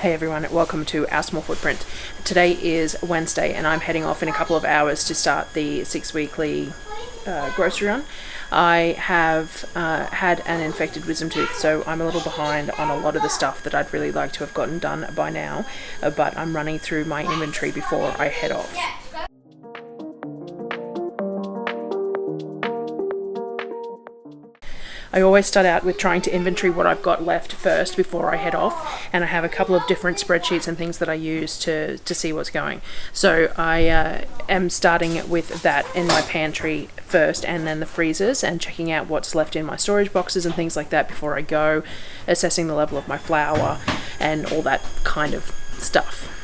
Hey everyone, welcome to Our Small Footprint. Today is Wednesday and I'm heading off in a couple of hours to start the 6-weekly grocery run. I have had an infected wisdom tooth, so I'm a little behind on a lot of the stuff that I'd really like to have gotten done by now, but I'm running through my inventory before I head off. I always start out with trying to inventory what I've got left first before I head off, and I have a couple of different spreadsheets and things that I use to see what's going. So I am starting with that in my pantry first, and then the freezers, and checking out what's left in my storage boxes and things like that before I go, assessing the level of my flour and all that kind of stuff.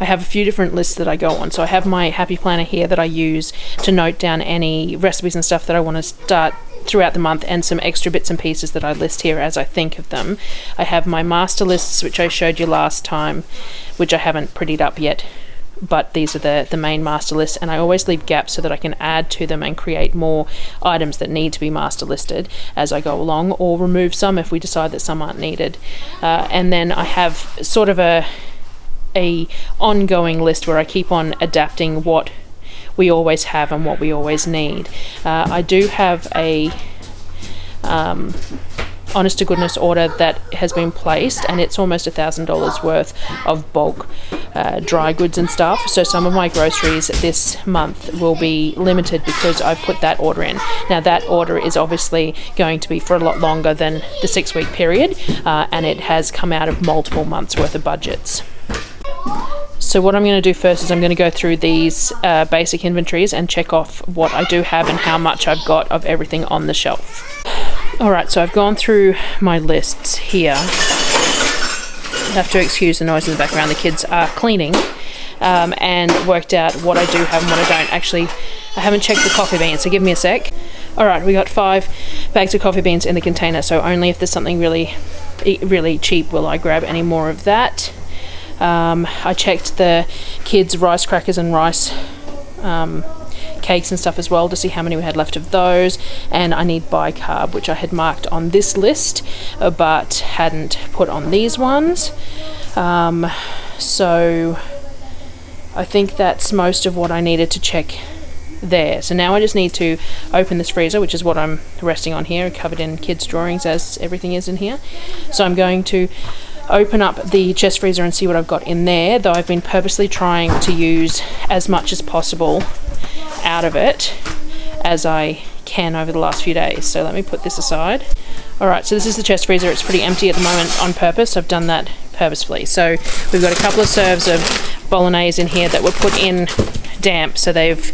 I have a few different lists that I go on. So I have my happy planner here that I use to note down any recipes and stuff that I want to start throughout the month, and some extra bits and pieces that I list here as I think of them. I have my master lists, which I showed you last time, which I haven't prettied up yet, but these are the main master lists, and I always leave gaps so that I can add to them and create more items that need to be master listed as I go along, or remove some if we decide that some aren't needed. And then I have sort of a ongoing list where I keep on adapting what we always have and what we always need. I do have a honest to goodness order that has been placed, and it's almost $1,000 worth of bulk dry goods and stuff. So some of my groceries this month will be limited because I've put that order in. Now that order is obviously going to be for a lot longer than the 6-week period, and it has come out of multiple months worth of budgets. So what I'm going to do first is I'm going to go through these basic inventories and check off what I do have and how much I've got of everything on the shelf. Alright, so I've gone through my lists here. You have to excuse the noise in the background, the kids are cleaning, and worked out what I do have and what I don't. Actually, I haven't checked the coffee beans, so give me a sec. Alright, we got 5 bags of coffee beans in the container, so only if there's something really cheap will I grab any more of that. I checked the kids' rice crackers and rice cakes and stuff as well to see how many we had left of those, and I need bicarb, which I had marked on this list but hadn't put on these ones. So I think that's most of what I needed to check there. So now I just need to open this freezer, which is what I'm resting on here, covered in kids' drawings as everything is in here. So I'm going to open up the chest freezer and see what I've got in there, though I've been purposely trying to use as much as possible out of it as I can over the last few days. So let me put this aside. Alright, so this is the chest freezer. It's pretty empty at the moment on purpose. I've done that purposefully. So we've got a couple of serves of bolognese in here that were put in damp, so they've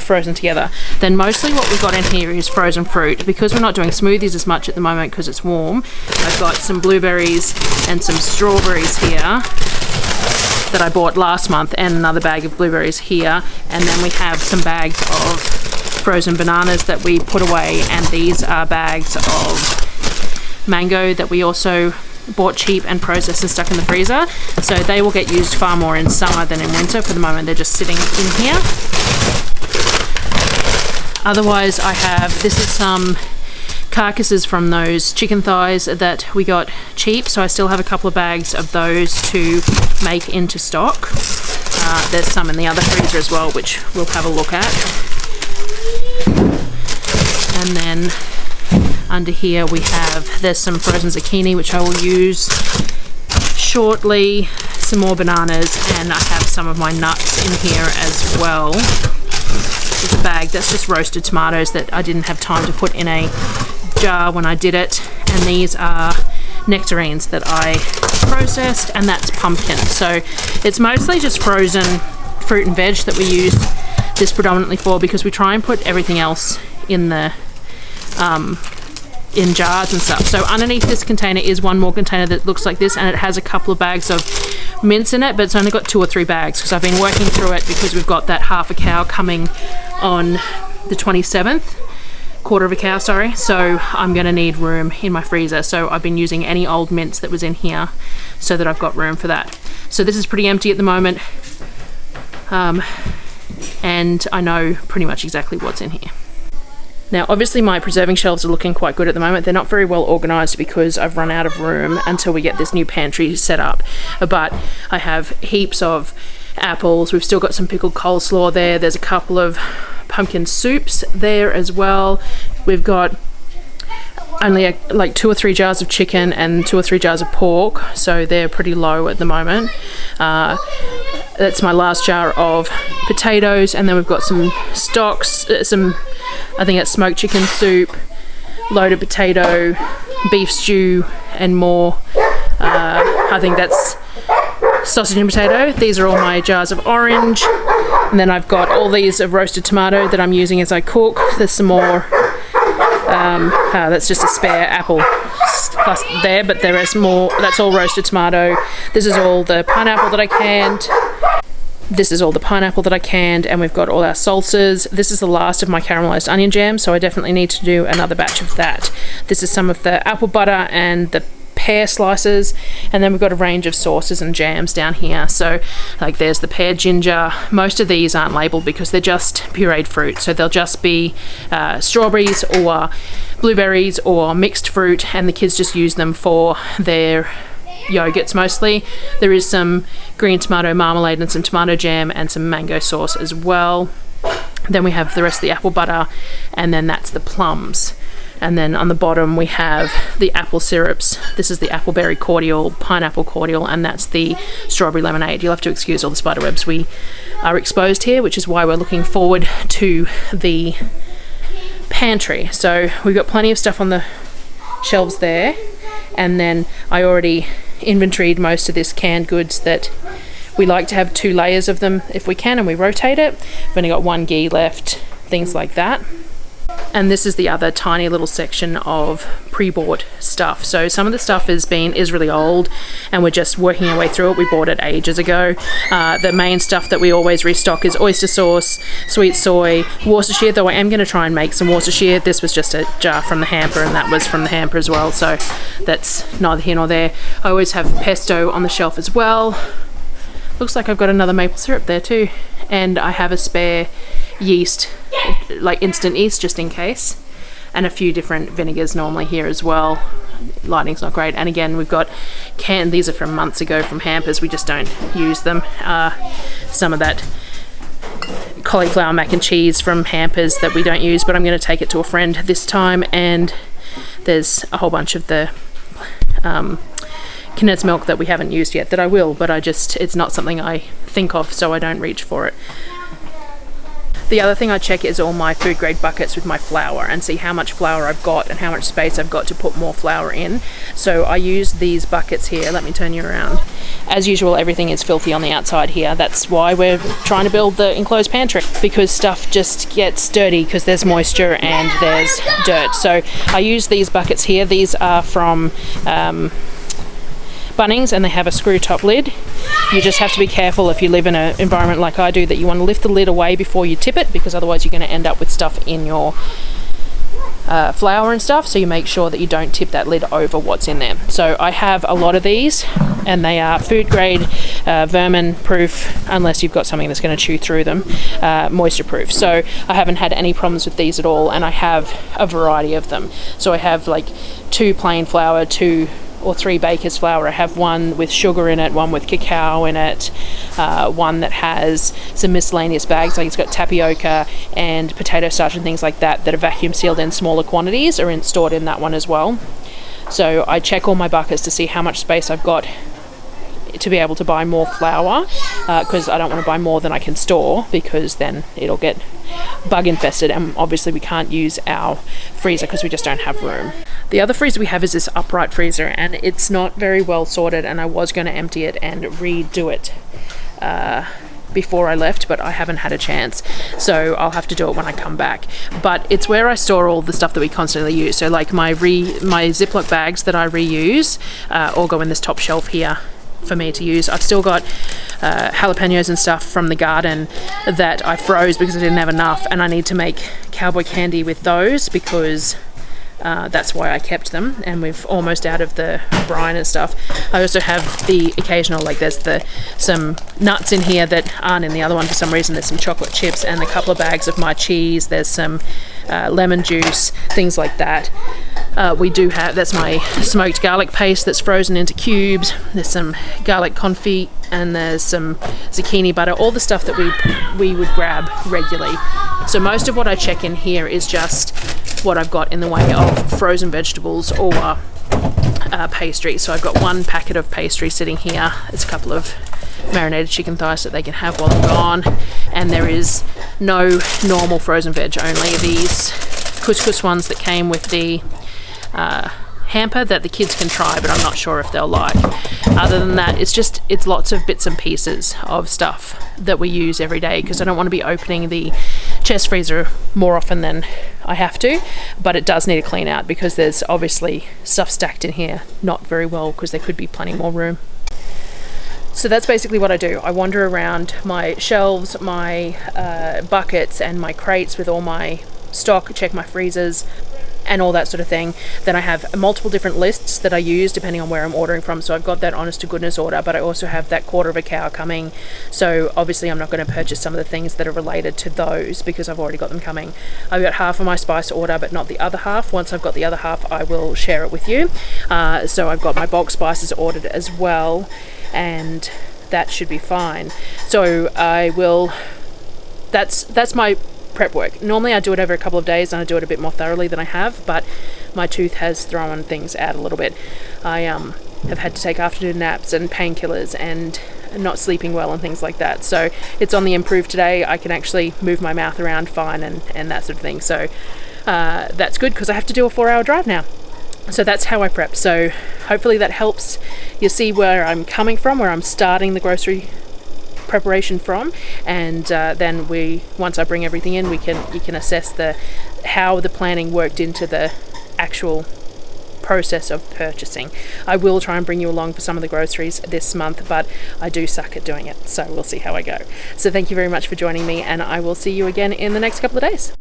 frozen together. Then mostly what we've got in here is frozen fruit. Because we're not doing smoothies as much at the moment because it's warm, I've got some blueberries and some strawberries here that I bought last month, and another bag of blueberries here, and then we have some bags of frozen bananas that we put away, and these are bags of mango that we also bought cheap and processed and stuck in the freezer, so they will get used far more in summer than in winter. For the moment they're just sitting in here. Otherwise I have, this is some carcasses from those chicken thighs that we got cheap, so I still have a couple of bags of those to make into stock. There's some in the other freezer as well, which we'll have a look at. And then under here we have, there's some frozen zucchini which I will use shortly, some more bananas, and I have some of my nuts in here as well. There's a bag that's just roasted tomatoes that I didn't have time to put in a jar when I did it, and these are nectarines that I processed, and that's pumpkin. So it's mostly just frozen fruit and veg that we use this predominantly for, because we try and put everything else in the in jars and stuff. So underneath this container is one more container that looks like this, and it has a couple of bags of mince in it, but it's only got 2 or 3 bags because I've been working through it because we've got that half a cow coming on the 27th, quarter of a cow, sorry, so I'm going to need room in my freezer. So I've been using any old mince that was in here so that I've got room for that. So this is pretty empty at the moment, and I know pretty much exactly what's in here. Now obviously my preserving shelves are looking quite good at the moment. They're not very well organised because I've run out of room until we get this new pantry set up. But I have heaps of apples. We've still got some pickled coleslaw there. There's a couple of pumpkin soups there as well. We've got only like 2 or 3 jars of chicken and 2 or 3 jars of pork, so they're pretty low at the moment. That's my last jar of potatoes, and then we've got some stocks, I think it's smoked chicken soup, loaded potato, beef stew, and more. I think that's sausage and potato. These are all my jars of orange, and then I've got all these of roasted tomato that I'm using as I cook. There's some more. That's just a spare apple plus there, but there is more. That's all roasted tomato. This is all the pineapple that I canned. This is all the pineapple that I canned, and we've got all our salsas. This is the last of my caramelized onion jam, so I definitely need to do another batch of that. This is some of the apple butter and the pear slices, and then we've got a range of sauces and jams down here. So like there's the pear ginger. Most of these aren't labelled because they're just pureed fruit, so they'll just be strawberries or blueberries or mixed fruit, and the kids just use them for their yogurts mostly. There is some green tomato marmalade and some tomato jam and some mango sauce as well. Then we have the rest of the apple butter, and then that's the plums. And then on the bottom we have the apple syrups. This is the appleberry cordial, pineapple cordial, and that's the strawberry lemonade. You'll have to excuse all the spider webs we are exposed here, which is why we're looking forward to the pantry. So we've got plenty of stuff on the shelves there, and then I already inventoried most of this canned goods that we like to have 2 layers of them if we can, and we rotate it. We've only got 1 ghee left, things like that. And this is the other tiny little section of pre-bought stuff. So some of the stuff is really old, and we're just working our way through it. We bought it ages ago. The main stuff that we always restock is oyster sauce, sweet soy, Worcestershire, though I am going to try and make some Worcestershire. This was just a jar from the hamper, and that was from the hamper as well, so that's neither here nor there. I always have pesto on the shelf as well. Looks like I've got another maple syrup there too, and I have a spare yeast, like instant yeast, just in case, and a few different vinegars normally here as well. Lighting's not great, and again we've got canned. These are from months ago from hampers, we just don't use them. Some of that cauliflower mac and cheese from hampers that we don't use, but I'm going to take it to a friend this time. And there's a whole bunch of the condensed milk that we haven't used yet that I will, but it's not something I think of, so I don't reach for it. The other thing I check is all my food grade buckets with my flour and see how much flour I've got and how much space I've got to put more flour in. So I use these buckets here. Let me turn you around. As usual, everything is filthy on the outside here. That's why we're trying to build the enclosed pantry, because stuff just gets dirty because there's moisture and there's dirt. So I use these buckets here. These are from Bunnings, and they have a screw top lid. You just have to be careful if you live in an environment like I do, that you want to lift the lid away before you tip it, because otherwise you're going to end up with stuff in your flour and stuff. So you make sure that you don't tip that lid over what's in there. So I have a lot of these, and they are food grade, vermin proof, unless you've got something that's going to chew through them, moisture proof. So I haven't had any problems with these at all, and I have a variety of them. So I have like 2 plain flour, 2 or 3 baker's flour. I have one with sugar in it, one with cacao in it, one that has some miscellaneous bags, like it's got tapioca and potato starch and things like that are vacuum sealed in smaller quantities, are stored in that one as well. So I check all my buckets to see how much space I've got to be able to buy more flour, because I don't want to buy more than I can store, because then it'll get bug infested, and obviously we can't use our freezer because we just don't have room. The other freezer we have is this upright freezer, and it's not very well sorted, and I was going to empty it and redo it before I left, but I haven't had a chance, so I'll have to do it when I come back. But it's where I store all the stuff that we constantly use. So like my Ziploc bags that I reuse all go in this top shelf here for me to use. I've still got jalapenos and stuff from the garden that I froze because I didn't have enough, and I need to make cowboy candy with those because That's why I kept them, and we've almost out of the brine and stuff. I also have the occasional, like there's some nuts in here that aren't in the other one for some reason. There's some chocolate chips and a couple of bags of my cheese. There's some lemon juice, things like that. We do have, that's my smoked garlic paste that's frozen into cubes. There's some garlic confit, and there's some zucchini butter, all the stuff that we would grab regularly. So most of what I check in here is just what I've got in the way of frozen vegetables or pastry. So I've got one packet of pastry sitting here. It's a couple of marinated chicken thighs that they can have while I'm gone, and there is no normal frozen veg, only these couscous ones that came with the hamper that the kids can try, but I'm not sure if they'll like. Other than that, it's lots of bits and pieces of stuff that we use every day, because I don't want to be opening the chest freezer more often than I have to, but it does need a clean out because there's obviously stuff stacked in here not very well, because there could be plenty more room. So that's basically what I do. I wander around my shelves, my buckets and my crates with all my stock, check my freezers and all that sort of thing. Then I have multiple different lists that I use depending on where I'm ordering from. So I've got that honest to goodness order, but I also have that quarter of a cow coming. So obviously I'm not going to purchase some of the things that are related to those because I've already got them coming. I've got half of my spice order, but not the other half. Once I've got the other half, I will share it with you. So I've got my bulk spices ordered as well, and that should be fine. So I will, that's my prep work. Normally I do it over a couple of days and I do it a bit more thoroughly than I have, but my tooth has thrown things out a little bit. I have had to take afternoon naps and painkillers and not sleeping well and things like that. So it's on the improve today. I can actually move my mouth around fine and that sort of thing. So that's good because I have to do a 4-hour drive now. So that's how I prep. So hopefully that helps you see where I'm coming from, where I'm starting the grocery preparation from, and then once I bring everything in, you can assess how the planning worked into the actual process of purchasing. I will try and bring you along for some of the groceries this month, but I do suck at doing it, so we'll see how I go. So thank you very much for joining me, and I will see you again in the next couple of days.